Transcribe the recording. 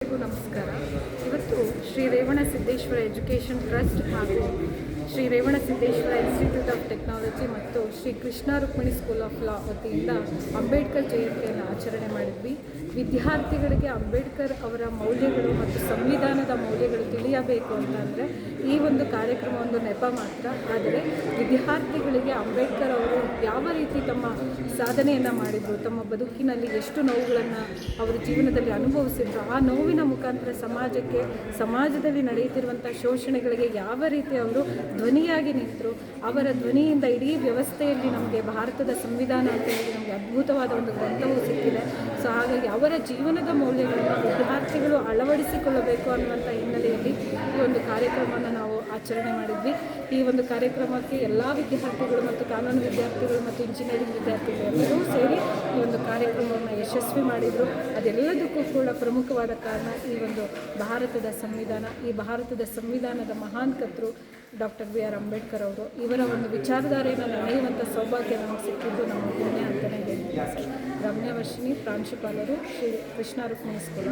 ಎಲ್ಲರಿಗೂ ನಮಸ್ಕಾರ. ಇವತ್ತು ಶ್ರೀ ರೇವಣ ಸಿದ್ದೇಶ್ವರ ಎಜುಕೇಷನ್ ಟ್ರಸ್ಟ್ ಹಾಗೂ Shri Revana Siddeshwara institute of technology ಮತ್ತು Shri Krishna Rukmini school of law ವತಿಯಿಂದ ಅಂಬೇಡ್ಕರ್ ಜಯಂತಿಯನ್ನು ಆಚರಣೆ ಮಾಡಿದ್ವಿ. ವಿದ್ಯಾರ್ಥಿಗಳಿಗೆ ಅಂಬೇಡ್ಕರ್ ಅವರ ಮೌಲ್ಯಗಳು ಮತ್ತು ಸಂವಿಧಾನದ ಮೌಲ್ಯಗಳು ತಿಳಿಯಬೇಕು ಅಂತಂದರೆ ಈ ಒಂದು ಕಾರ್ಯಕ್ರಮ ಒಂದು ನೆಪ ಮಾತ್ರ. ಆದರೆ ವಿದ್ಯಾರ್ಥಿಗಳಿಗೆ ಅಂಬೇಡ್ಕರ್ ಅವರು ಯಾವ ರೀತಿ ತಮ್ಮ ಸಾಧನೆಯನ್ನು ಮಾಡಿದರು, ತಮ್ಮ ಬದುಕಿನಲ್ಲಿ ಎಷ್ಟು ನೋವುಗಳನ್ನು ಅವರ ಜೀವನದಲ್ಲಿ ಅನುಭವಿಸಿದ್ರು, ಆ ನೋವಿನ ಮುಖಾಂತರ ಸಮಾಜದಲ್ಲಿ ನಡೆಯುತ್ತಿರುವಂಥ ಶೋಷಣೆಗಳಿಗೆ ಯಾವ ರೀತಿ ಅವರು ಧ್ವನಿಯಾಗಿ ನಿಂತರು, ಅವರ ಧ್ವನಿಯಿಂದ ಇಡೀ ವ್ಯವಸ್ಥೆಯಲ್ಲಿ ನಮಗೆ ಭಾರತದ ಸಂವಿಧಾನ ಅಂತ ಹೇಳಿ ನಮಗೆ ಅದ್ಭುತವಾದ ಒಂದು ಗ್ರಂಥವೂ ಸಿಕ್ಕಿದೆ. ಸೊ ಹಾಗಾಗಿ ಅವರ ಜೀವನದ ಮೌಲ್ಯಗಳನ್ನು ವಿದ್ಯಾರ್ಥಿಗಳು ಅಳವಡಿಸಿಕೊಳ್ಳಬೇಕು ಅನ್ನುವಂಥ ಹಿನ್ನೆಲೆಯಲ್ಲಿ ಈ ಒಂದು ಕಾರ್ಯಕ್ರಮವನ್ನು ನಾವು ಆಚರಣೆ ಮಾಡಿದ್ವಿ. ಈ ಒಂದು ಕಾರ್ಯಕ್ರಮಕ್ಕೆ ಎಲ್ಲ ವಿದ್ಯಾರ್ಥಿಗಳು ಮತ್ತು ಕಾನೂನು ವಿದ್ಯಾರ್ಥಿಗಳು ಮತ್ತು ಇಂಜಿನಿಯರಿಂಗ್ ವಿದ್ಯಾರ್ಥಿಗಳು ಎಲ್ಲರೂ ಸೇರಿ ಈ ಒಂದು ಕಾರ್ಯಕ್ರಮವನ್ನು ಯಶಸ್ವಿ ಮಾಡಿದರು. ಅದೆಲ್ಲದಕ್ಕೂ ಕೂಡ ಪ್ರಮುಖವಾದ ಕಾರಣ ಈ ಒಂದು ಭಾರತದ ಸಂವಿಧಾನ. ಈ ಭಾರತದ ಸಂವಿಧಾನದ ಮಹಾನ್ ಕರ್ತೃ ಡಾಕ್ಟರ್ ಬಿ.ಆರ್. ಅಂಬೇಡ್ಕರ್ ಅವರು. ಇವರ ಒಂದು ವಿಚಾರಧಾರೆಯನ್ನು ನೆನೆಯುವಂಥ ಸೌಭಾಗ್ಯ ನಮಗೆ ಸಿಕ್ಕಿದ್ದು ನಮ್ಮ ಪುಣ್ಯ ಅಂತಲೇ ಹೇಳ್ತೀವಿ. ರಮ್ಯಾ ವರ್ಷಿಣಿ, ಪ್ರಾಂಶುಪಾಲರು, ಶ್ರೀ ಕೃಷ್ಣ ರುಕ್ಮಿಣಿ ಸ್ಕೂಲ್.